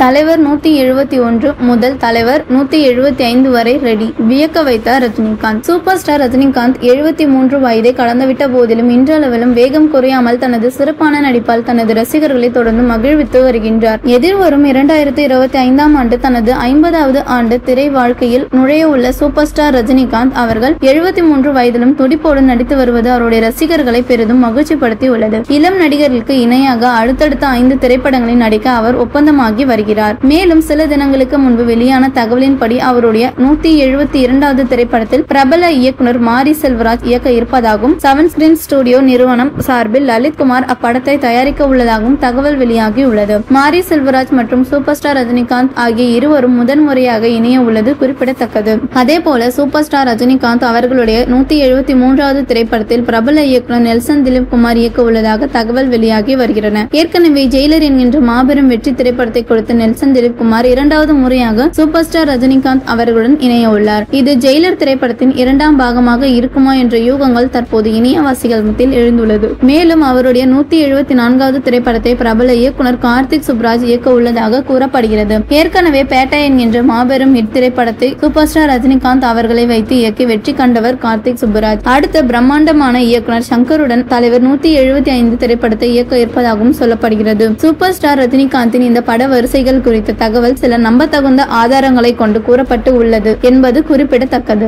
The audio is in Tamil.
தலைவர் 171 முதல் தலைவர் 175 வரை ரெடி, வியக்க வைத்தார் ரஜினிகாந்த். சூப்பர் ஸ்டார் ரஜினிகாந்த் 73 வயதை கடந்துவிட்ட போதிலும் இன்றளவிலும் வேகம் குறையாமல் தனது சிறப்பான நடிப்பால் தனது ரசிகர்களை தொடர்ந்து மகிழ்வித்து வருகின்றார். எதிர்வரும் 2025ஆம் ஆண்டு தனது 50வது ஆண்டு திரை வாழ்க்கையில் நுழைய உள்ள சூப்பர் ஸ்டார் ரஜினிகாந்த் அவர்கள் 73 வயதிலும் துடிப்போடு நடித்து வருவது அவருடைய ரசிகர்களை பெரிதும் மகிழ்ச்சிப்படுத்தி உள்ளது. இளம் நடிகர்களுக்கு இணையாக அடுத்தடுத்த 5 திரைப்படங்களில் நடிக்க அவர் ஒப்பந்தமாகி வருகிறார். மேலும் சில தினங்களுக்கு முன்பு வெளியான தகவலின்படி அவருடைய 172வது திரைப்படத்தில் பிரபல இயக்குனர் மாரி செல்வராஜ் இயக்க இருப்பதாகவும் 7 ஸ்கிரீன் ஸ்டுடியோ நிறுவனம் சார்பில் லலித்குமார் அப்படத்தை தயாரிக்க உள்ளதாகவும் தகவல் வெளியாகி உள்ளது. மாரி செல்வராஜ் மற்றும் சூப்பர் ஸ்டார் ரஜினிகாந்த் ஆகிய இருவரும் முதன்முறையாக இணைய உள்ளது குறிப்பிடத்தக்கது. அதேபோல சூப்பர் ஸ்டார் ரஜினிகாந்த் அவர்களுடைய 173வது திரைப்படத்தில் பிரபல இயக்குனர் நெல்சன் திலீப் குமார் இயக்க உள்ளதாக தகவல் வெளியாகி வருகின்றன. ஏற்கனவே ஜெயிலர் என்கின்ற மாபெரும் வெற்றி திரைப்படத்தை கொடுத்த நெல்சன் திலீப் குமார் 2வது முறையாக சூப்பர் ஸ்டார் ரஜினிகாந்த் அவர்களுடன் இணைய உள்ளார். இது ஜெயிலர் திரைப்படத்தின் 2ஆம் பாகமாக இருக்குமா என்ற யூகங்கள் தற்போது இணையவாசிகள் மத்தியில் எழுந்துள்ளது. மேலும் அவருடைய 174வது திரைப்படத்தை பிரபல இயக்குனர் கார்த்திக் சுப்ராஜ் இயக்க உள்ளதாக கூறப்படுகிறது. ஏற்கனவே பேட்டை என்கின்ற மாபெரும் ஹிட் திரைப்படத்தை சூப்பர் ஸ்டார் ரஜினிகாந்த் அவர்களை வைத்து இயக்கி வெற்றி கண்டவர் கார்த்திக் சுப்ராஜ். அடுத்த பிரம்மாண்டமான இயக்குனர் சங்கருடன் தலைவர் 175 திரைப்படத்தை இயக்க இருப்பதாகவும் சொல்லப்படுகிறது. சூப்பர் ஸ்டார் ரஜினிகாந்தின் இந்த பட வரிசைகள் குறித்த தகவல் சில நம்பத்தகுந்த ஆதாரங்களை கொண்டு கூறப்பட்டு உள்ளது என்பது குறிப்பிடத்தக்கது.